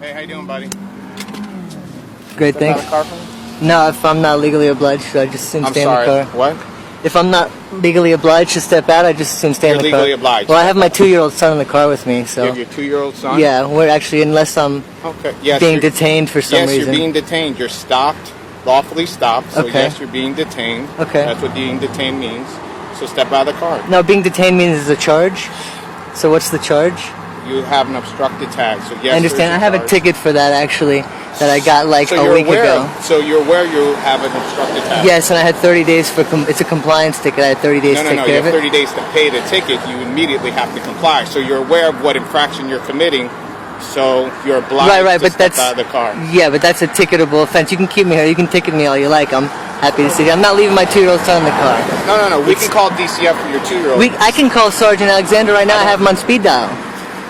Hey, how you doing, buddy? Great, thanks. Car for me? No, if I'm not legally obliged, I just assume stay in the car. What? If I'm not legally obliged to step out, I just assume stay in the car. You're legally obliged. Well, I have my 2-year-old son in the car with me, so. You have your 2-year-old son? Yeah, we're actually, unless I'm being detained for some reason. Yes, you're being detained. You're stopped, lawfully stopped. So yes, you're being detained. Okay. That's what being detained means. So step out of the car. No, being detained means there's a charge. So what's the charge? You have an obstructed tag. So yes, I understand. I have a ticket for that actually that I got like a week ago. So you're aware you have an obstructed tag? Yes, and I had 30 days for it's a compliance ticket. I had 30 days to take care of it. You have 30 days to pay the ticket. You immediately have to comply. So you're aware of what infraction you're committing. So you're obliged to step out of the car. Yeah, but that's a ticketable offense. You can keep me here. You can ticket me all you like. I'm happy to see you. I'm not leaving my 2-year-old son in the car. No. We can call DCF for your 2-year-old. I can call Sergeant Alexander right now. I have him on speed dial.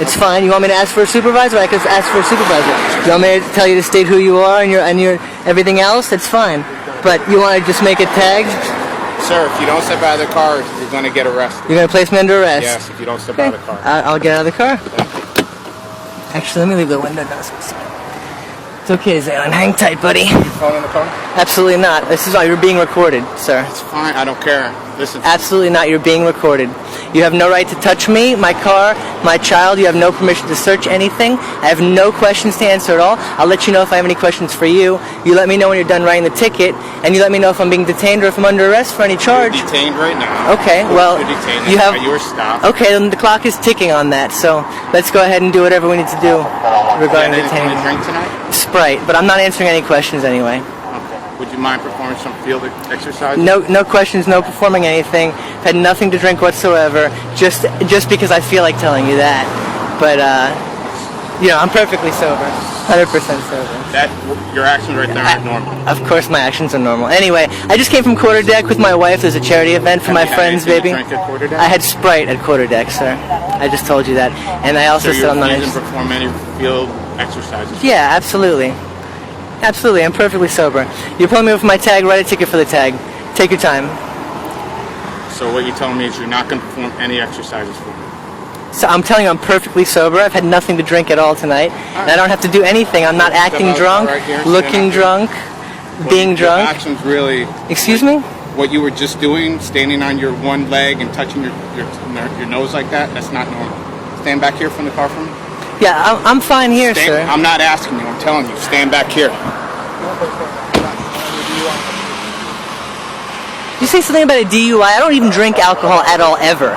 It's fine. You want me to ask for a supervisor? I can ask for a supervisor. You want me to tell you to state who you are and your everything else? That's fine. But you want to just make a tag? Sir, if you don't step out of the car, you're going to get arrested. You're going to place me under arrest? Yes, if you don't step out of the car. I'll get out of the car. Actually, let me leave the window down. It's okay, Zaylin. Hang tight, buddy. Your phone in the car? Absolutely not. This is why you're being recorded, sir. It's fine. I don't care. Listen. Absolutely not. You're being recorded. You have no right to touch me, my car, my child. You have no permission to search anything. I have no questions to answer at all. I'll let you know if I have any questions for you. You let me know when you're done writing the ticket, and you let me know if I'm being detained or if I'm under arrest for any charge. You're detained right now. Okay, well, you're detained. You have. You were stopped. Okay, then the clock is ticking on that. So let's go ahead and do whatever we need to do regarding detaining. Anything to drink tonight? Sprite, but I'm not answering any questions anyway. Okay. Would you mind performing some field exercises? No questions, no performing anything. Had nothing to drink whatsoever, just because I feel like telling you that. But, I'm perfectly sober. 100% sober. Your actions right there are normal. Of course my actions are normal. Anyway, I just came from Quarter Deck with my wife. There's a charity event for my friends, baby. Drink at Quarter Deck? I had Sprite at Quarter Deck, sir. I just told you that. And I also said I'm not interested. So you're refusing to perform any field exercises? Yeah, absolutely. Absolutely, I'm perfectly sober. You're pulling me over for my tag, write a ticket for the tag. Take your time. So what you're telling me is you're not going to perform any exercises for me? So I'm telling you I'm perfectly sober. I've had nothing to drink at all tonight. And I don't have to do anything. I'm not acting drunk, looking drunk, being drunk. Your actions really... Excuse me? What you were just doing, standing on your one leg and touching your nose like that, that's not normal. Stand back here from the car for me. Yeah, I'm fine here, sir. I'm not asking you, I'm telling you. Stand back here. You say something about a DUI? I don't even drink alcohol at all, ever.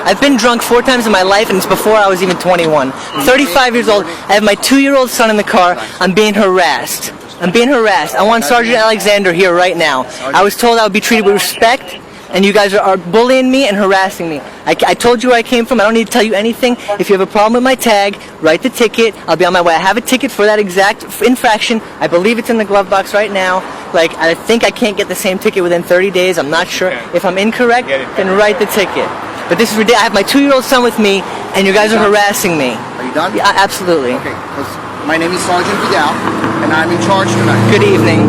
I've been drunk 4 times in my life, and it's before I was even 21. 35 years old. I have my 2-year-old son in the car. I'm being harassed. I want Sergeant Alexander here right now. I was told I would be treated with respect, and you guys are bullying me and harassing me. I told you where I came from. I don't need to tell you anything. If you have a problem with my tag, write the ticket. I'll be on my way. I have a ticket for that exact infraction. I believe it's in the glove box right now. I think I can't get the same ticket within 30 days. I'm not sure. If I'm incorrect, then write the ticket. But this is ridiculous. I have my 2-year-old son with me, and you guys are harassing me. Are you done? Yeah, absolutely. Okay. My name is Sergeant Vidal, and I'm in charge tonight. Good evening.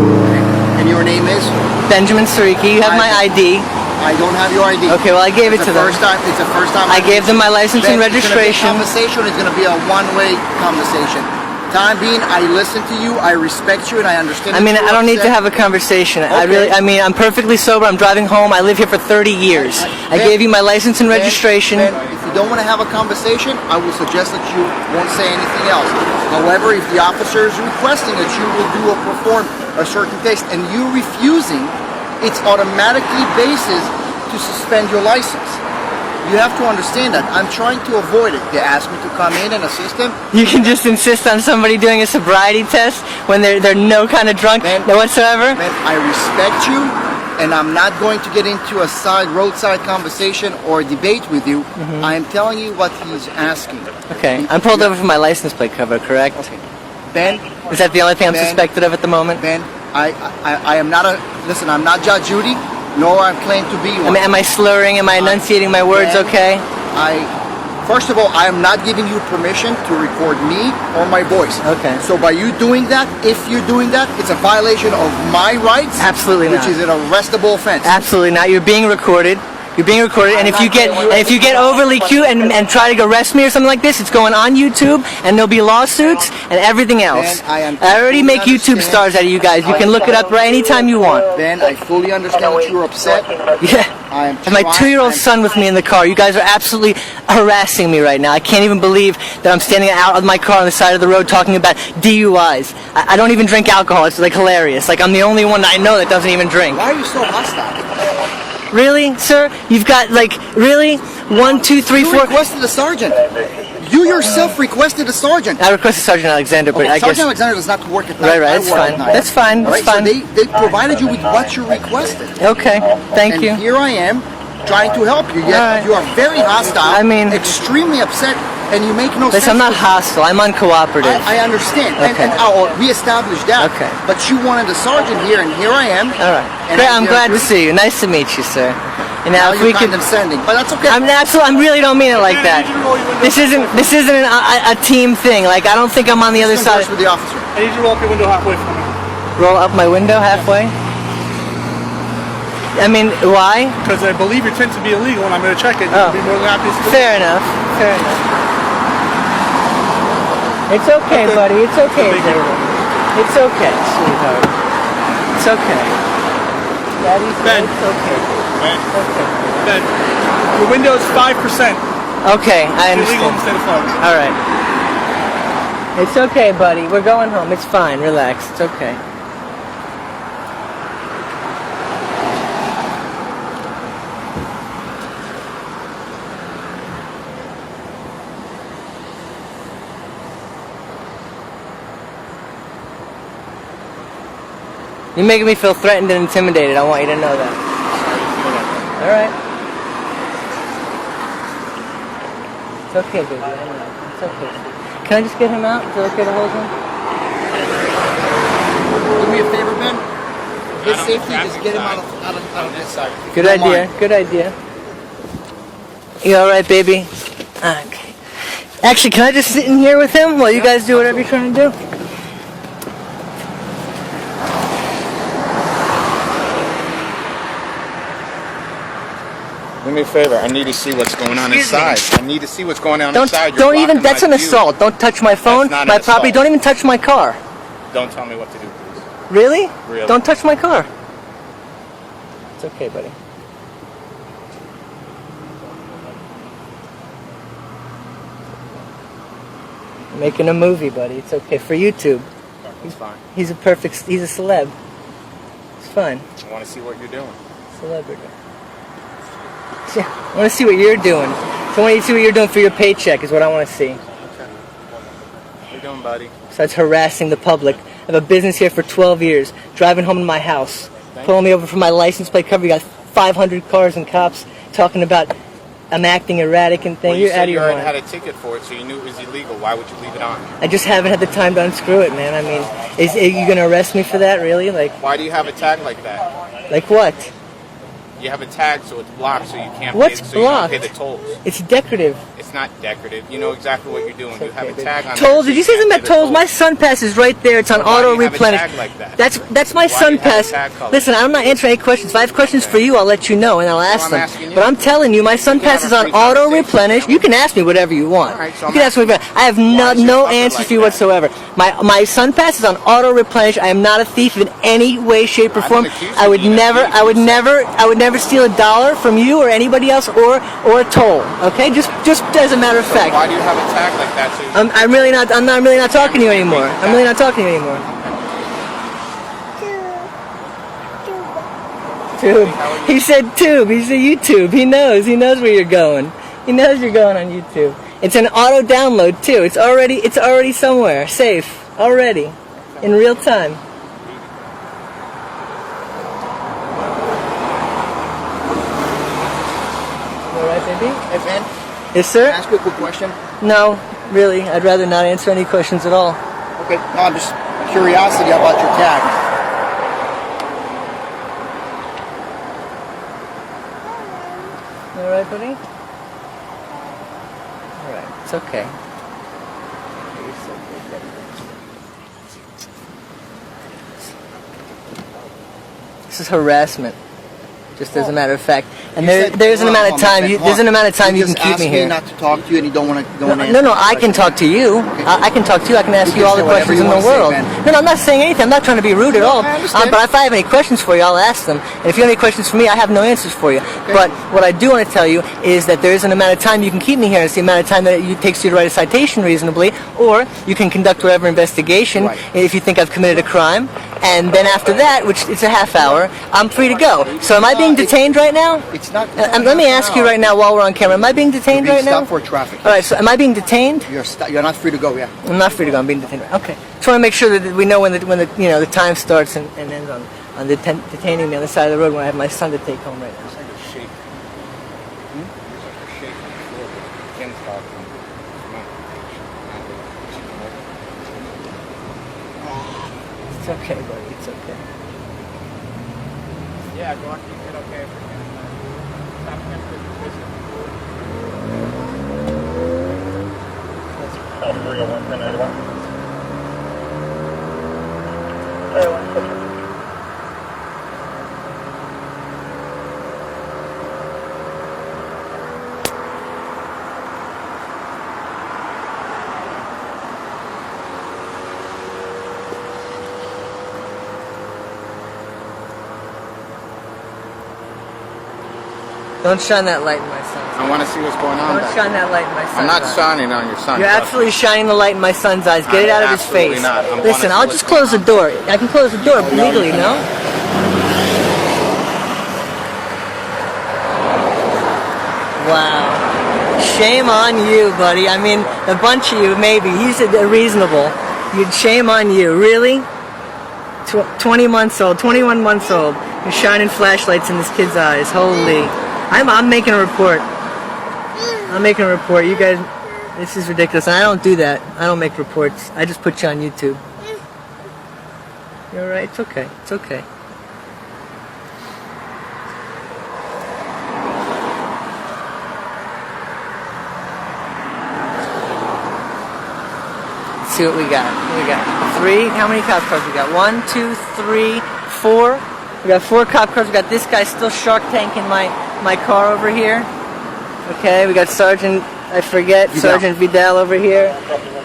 And your name is? Benjamin Sariki. You have my ID. I don't have your ID. Okay, well, I gave it to them. It's the first time. I gave them my license and registration. Conversation is going to be a one-way conversation. Time being, I listen to you, I respect you, and I understand. I mean, I don't need to have a conversation. Okay. I'm perfectly sober. I'm driving home. I live here for 30 years. I gave you my license and registration. If you don't want to have a conversation, I will suggest that you won't say anything else. However, if the officer is requesting that you will perform a certain test and you refusing, it's automatically basis to suspend your license. You have to understand that. I'm trying to avoid it. They asked me to come in and assist them. You can just insist on somebody doing a sobriety test when they're no kind of drunk whatsoever? Man, I respect you, and I'm not going to get into a roadside conversation or debate with you. I am telling you what he's asking. Okay. I'm pulled over for my license plate cover, correct? Okay. Ben? Is that the only thing I'm suspected of at the moment? Ben, I am not listen, I'm not Judge Judy. Nor I claim to be one. Am I slurring? Am I enunciating my words okay? First of all, I am not giving you permission to record me or my voice. Okay. So by you doing that, if you're doing that, it's a violation of my rights. Absolutely not. Which is an arrestable offense. Absolutely not. You're being recorded. You're being recorded, and if you get overly cute and try to arrest me or something like this, it's going on YouTube, and there'll be lawsuits and everything else. I already make YouTube stars out of you guys. You can look it up right anytime you want. Ben, I fully understand that you're upset. Yeah. I have my 2-year-old son with me in the car. You guys are absolutely harassing me right now. I can't even believe that I'm standing out of my car on the side of the road talking about DUIs. I don't even drink alcohol. It's like hilarious. Like I'm the only one that I know that doesn't even drink. Why are you so hostile? Really, sir? You've got like really 1, 2, 3, 4. You requested a sergeant. You yourself requested a sergeant. I requested Sergeant Alexander, but I guess Sergeant Alexander does not work at night. Right. That's fine. That's fine. That's fine. So they provided you with what you requested. Okay. Thank you. And here I am, trying to help you. Yet you are very hostile. I mean, extremely upset, and you make no sense. I'm not hostile. I'm uncooperative. I understand. Okay. And we established that. Okay. But you wanted a sergeant here, and here I am. All right. Great. I'm glad to see you. Nice to meet you, sir. And now if we could condescending, but that's okay. I really don't mean it like that. This isn't a team thing. Like I don't think I'm on the other side. With the officer. I need you to roll up your window halfway for me. Roll up my window halfway? I mean, why? Because I believe you tend to be illegal, and I'm going to check it. Oh. You'll be more than happy to Fair enough. Fair enough. It's okay, buddy. It's okay. It's okay, sweetheart. It's okay. Daddy's Ben. It's okay. Ben. Okay. Ben, your window is 5%. Okay, I It's illegal understand. instead of 5. All right. It's okay, buddy. We're going home. It's fine. Relax. It's okay. You're making me feel threatened and intimidated. I want you to know that. All right. It's okay, baby. I know. It's okay. Can I just get him out? Is it okay to hold him? Do me a favor, Ben. His safety, just get him out of this side. Good idea. Good idea. You all right, baby? Okay. Actually, can I just sit in here with him while you guys do whatever you're trying to do? Do me a favor. I need to see what's going on inside. I need to see what's going on inside. Don't even. That's an assault. Don't touch my phone, my property. Don't even touch my car. Don't tell me what to do, please. Really? Really. Don't touch my car. It's okay, buddy. I'm making a movie, buddy. It's okay for YouTube. It's fine. He's a celeb. It's fine. I want to see what you're doing. Celebrity. Yeah, I want to see what you're doing. So I want you to see what you're doing for your paycheck is what I want to see. Okay. What are you doing, buddy? Besides harassing the public. I have a business here for 12 years. Driving home to my house. Pulling me over for my license plate cover. You got 500 cars and cops talking about I'm acting erratic and things. Well, you You're said out of you your already mind. had a ticket for it, so you knew it was illegal. Why would you leave it on? I just haven't had the time to unscrew it, man. I mean, are you going to arrest me for that, really? Like Why do you have a tag like that? Like what? You have a tag, so it's blocked, so you can't What's pay, so you don't blocked? pay the tolls. It's decorative. It's not decorative. You know exactly what you're doing. You have a Okay, tag on tolls? there, Did you so say something can't about pay the tolls? My Sun Pass is right there. It's on Why do auto you have a replenish. tag like that? That's my Why do Sun you have a Pass. tag color? Listen, I'm not answering any questions. If I have questions for you, I'll let you know and I'll ask I'm them. asking you. But I'm telling you, my Sun can have Pass is a on free auto conversation. replenish. You can ask me whatever you want. All right, so you I'm can ask me. asking I have why is your no cover answers like for you that? whatsoever. My Sun Pass is on auto replenish. I am not a thief in any way, shape, or I form. don't accuse you I would of being a never, thief. I would never steal $1 from you or anybody else or a toll. Okay, just as a matter of fact. Why do you have a tag like that? So you I'm really not talking to you anymore. I'm really not talking to you anymore. Tube. He said tube. He said YouTube. He knows where you're going. He knows you're going on YouTube. It's an auto download too. It's already somewhere. Safe. Already. In real time. Alright, baby? Hey, Ben, Yes, sir? can I ask you a quick question? No, really. I'd rather not answer any questions at all. Okay, no, I'm just curiosity about your tag. Alright, buddy? Alright, it's okay. You're so good, buddy. This is harassment. Just as a matter of fact. And there's an amount of time. There's an amount of time you can keep me here. Not to talk to you, and you don't want to. No. I can talk to you. I can talk to you. I can ask you all the questions in the world. No, I'm not saying anything. I'm not trying to be rude at all. But if I have any questions for you, I'll ask them. And if you have any questions for me, I have no answers for you. But what I do want to tell you is that there is an amount of time you can keep me here. It's the amount of time that it takes you to write a citation reasonably, or you can conduct whatever investigation if you think I've committed a crime. And then after that, which it's a half hour, I'm free to go. So am I being detained right now? It's not. Let me ask you right now while we're on camera. Am I being detained right now? Stop for traffic. All right. So am I being detained? You're not free to go. Yeah. I'm not free to go. I'm being detained. Okay. Just want to make sure that we know when the time starts and ends on detaining me on the side of the road when I have my son to take home right now. It's okay, buddy. It's okay. Yeah, go on. Keep it okay. Stop him for the visit. Don't shine that light in my son's eyes. I want to see what's going on. Don't shine that light in my son's eyes. I'm not shining on your son. You're absolutely shining the light in my son's eyes. Get it out of his face. Not. Listen, I'll just close the door. I can close the door legally, no? Wow. Shame on you, buddy. I mean, a bunch of you, maybe. He's reasonable. Shame on you. Really? 20 months old, 21 months old. You're shining flashlights in this kid's eyes. Holy. I'm making a report. I'm making a report. You guys, this is ridiculous. And I don't do that. I don't make reports. I just put you on YouTube. You're right. It's okay. It's okay. Let's see what we got. What we got? 3. How many cop cars we got? 1, 2, 3, 4. We got 4 cop cars. We got this guy still Shark Tanking my car over here. Okay, we got Sergeant, I forget, Sergeant Vidal over here.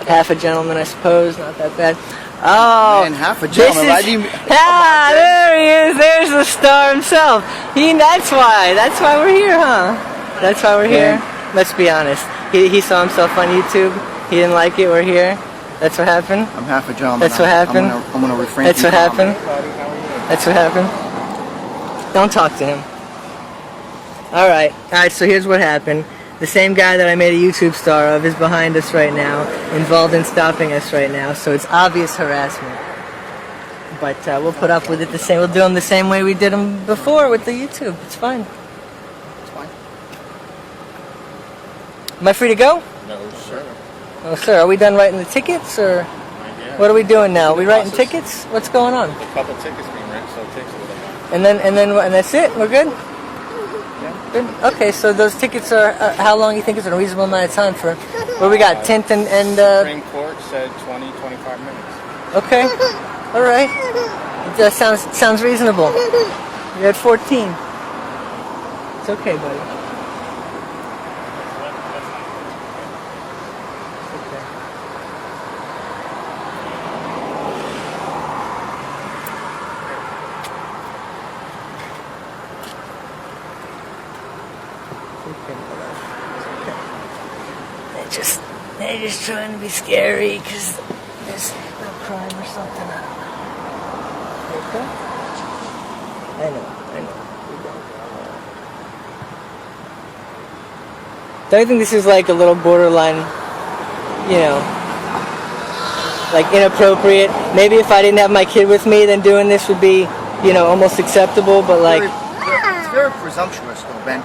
Half a gentleman, I suppose. Not that bad. Oh, man, half a gentleman. There he is. There's the star himself. That's why we're here, huh? That's why we're here. Let's be honest. He saw himself on YouTube. He didn't like it. We're here. That's what happened. I'm half a gentleman. That's what happened. I'm gonna refrain. That's what happened. That's what happened. Don't talk to him. All right. So here's what happened. The same guy that I made a YouTube star of is behind us right now, involved in stopping us right now. So it's obvious harassment. But we'll put up with it the same. We'll do them the same way we did them before with the YouTube. It's fine. It's fine. Am I free to go? No, sir. Oh, sir. Are we done writing the tickets, or what are we doing now? Are we writing tickets? What's going on? A couple tickets being written, so it takes a little while. And that's it. We're good. Good. Okay, so those tickets are how long you think is a reasonable amount of time for? What we got? Tint and Supreme Court said 20, 25 minutes. Okay. All right. That sounds reasonable. You're at 14. It's okay, buddy. They're just trying to be scary because there's no crime or something. Okay? I know. Don't you think this is like a little borderline, like inappropriate? Maybe if I didn't have my kid with me, then doing this would be, almost acceptable, but like... It's very presumptuous though, Ben.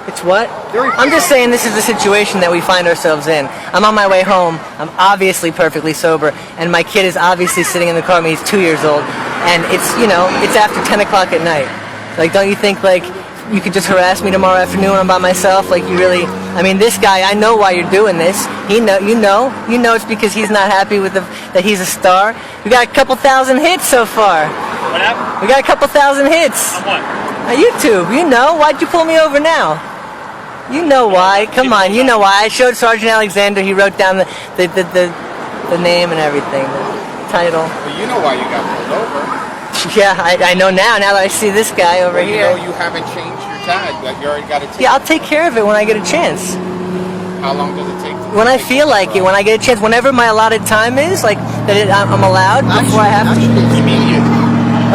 It's what? I'm just saying this is the situation that we find ourselves in. I'm on my way home. I'm obviously perfectly sober, and my kid is obviously sitting in the car with me. He's 2 years old, and it's after 10 o'clock at night. Like, don't you think like you could just harass me tomorrow afternoon when I'm by myself? Like, you really? I mean, this guy. I know why you're doing this. You know it's because he's not happy with that he's a star. We got a couple thousand hits so far. What happened? We got a couple thousand hits. On what? YouTube. You know. Why'd you pull me over now? You know why. Come on. You know why. I showed Sergeant Alexander. He wrote down the name and everything, the title. Well, you know why you got pulled over. Yeah, I know now. Now that I see this guy over here. You know you haven't changed your tag. That you already got a ticket. Yeah, I'll take care of it when I get a chance. How long does it take? When I feel like it, when I get a chance, whenever my allotted time is, like I'm allowed before I have to. Immediate.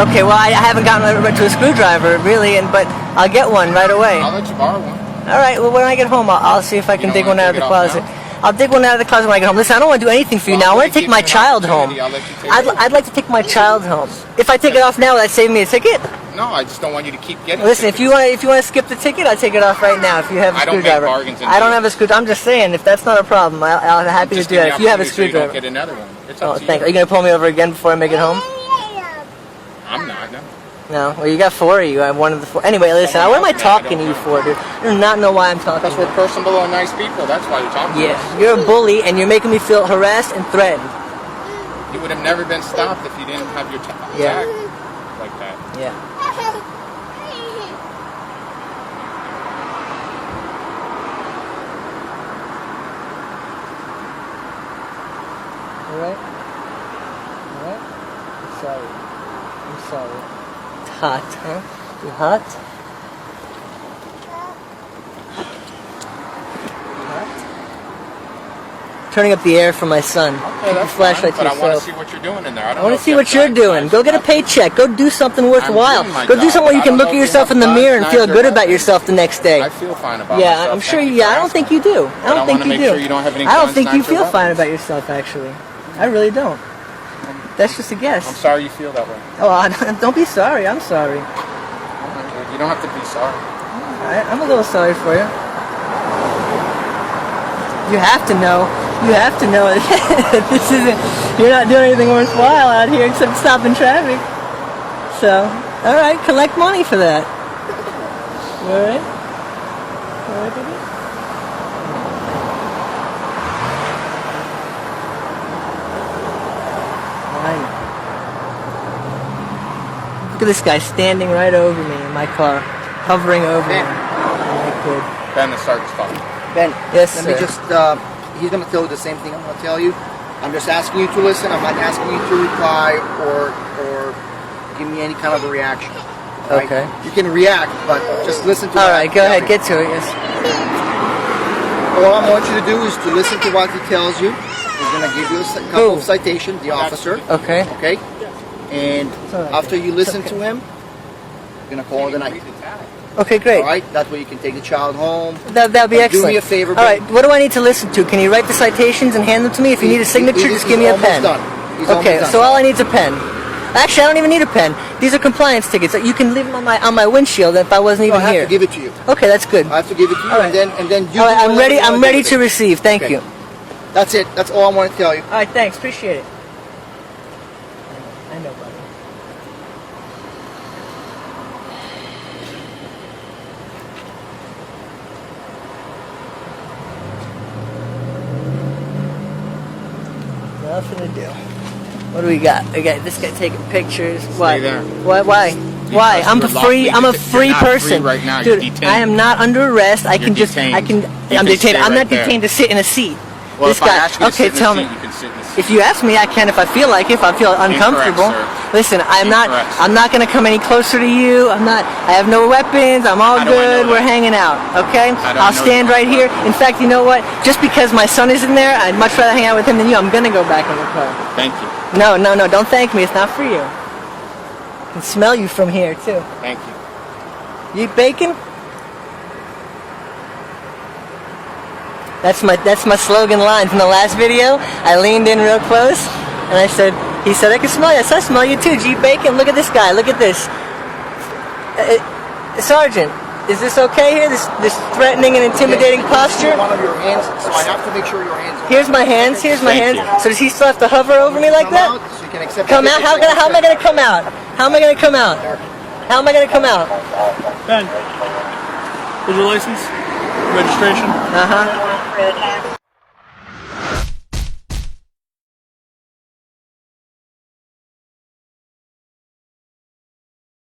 Okay, well I haven't gotten to a screwdriver really, but I'll get one right away. I'll let you borrow one. All right. Well, when I get home, I'll see if I can dig one out of the closet. Now? I'll dig one out of the closet when I get home. Listen, I don't want to do anything for you now. I want to take my child home. I'd like to take my child home. If I take it off now, will that save me a ticket? No, I just don't want you to keep getting. Listen, if you want to skip the ticket, I'll take it off right now. If you have a screwdriver, I don't make bargains. I don't have a screwdriver. I'm just saying, if that's not a problem, I'll be happy to do that. If you have a screwdriver, so you don't get another one. It's oh, up to thank. you. Are you gonna pull me over again before I make it home? I'm not. No. No. Well, you got 4 of you. I'm one of the 4. Anyway, listen. What am I talking to you for, dude? I do not know why I'm talking. Because we're personable and nice people. That's why you're talking. Yeah, you're a bully, and you're making me feel harassed and threatened. You would have never been stopped if you didn't have your tag like that. Yeah. All right. All right. I'm sorry. I'm sorry. It's hot, huh? You hot? Turning up the air for my son. Okay, that's flashlight fine, but I want to yourself. see what you're doing in there. I want to see what you're doing. Go get a paycheck. Go do something worthwhile. doing my Go do job, something where you but can I look don't at know if yourself you in the have mirror and time feel tonight good or about not. yourself the next day. I feel fine about Yeah, myself. I'm sure Thank you. I don't for think you do. I But I don't think wanna you make do. sure you don't have any I don't guns, think you knives, or feel weapons. fine about yourself, actually. I really don't. That's just a guess. I'm sorry you feel that way. Oh, don't be sorry. I'm sorry. You don't have to be sorry. I'm a little sorry for you. You have to know. You have to know that this isn't. You're not doing anything worthwhile out here except stopping traffic. So, all right, collect money for that. All right. All right, baby. Look at this guy standing right over me in my car, hovering over me. My kid. Ben, the sergeant's talking. Ben, Yes, let sir. me just, he's going to tell you the same thing I'm going to tell you. I'm just asking you to listen. I'm not asking you to reply or give me any kind of a reaction. Right? Okay. You can react, but just listen to All what right, I'm go ahead, telling get to it. Yes. you. All I want you to do is to listen to what he tells you. He's going to give you a couple of citations, the officer. Okay. Okay? And all right. after you listen It's to him, you're going to call it a night. Okay, great. All right? That way you can take the child home. That'd be Do excellent. me a favor, All right, what do I need to listen to? Can you write the citations and hand them to me? If you need a signature, just give me a pen. He's almost done. He's Okay, almost so done. all I need is a pen. Actually, I don't even need a pen. These are compliance tickets. You can leave them on my windshield if I wasn't No, even I have here. to give it to you. Okay, that's good. I have to give it to you, All right. and then you. All right, do I'm whatever ready. you I'm wanna ready do to with it. receive. Thank Okay. you. That's it. That's all I want to tell you. All right, thanks. Appreciate it. I know, buddy. Nothing to do. What do we got? We got this guy taking pictures. Why? there. Why? Why? Why? I'm you're free. I'm a you're free not free person, right now. You're dude. detained. I am not under arrest. I You're can just. I can. detained. I'm You can detained. stay I'm right not there. detained to sit in a seat. Well, this if guy. I ask you to Okay, sit in tell the me. seat, you can sit in the seat. If you ask me, I can if I feel like it, if I feel uncomfortable. sir. Listen, I'm not Incorrect. going to come any closer to you. I have no weapons. I'm all How do I know good. We're that? hanging out. Okay? How do I I'll know stand you right don't? here. In fact, you know what? Just because my son is in there, I'd much rather hang out with him than you. I'm going to go back in the car. Thank you. No, don't thank me. It's not for you. I can smell you from here too. Thank you. You eat bacon? That's my slogan line from the last video. I leaned in real close and I said, he said, I can smell you. I said, I smell you too. Do you eat bacon? Look at this guy. Look at this. Sergeant, is this okay here? This threatening and intimidating posture? One of your hands, so I have to make sure your hands. Here's my hands. Here's my Thank hands. you. So does he still have to hover over me like Come that? out, so you can accept Come the out? How picture. am I gonna come out? How am I gonna come out? How am I gonna come out? Ben, is your license? Registration? Uh huh.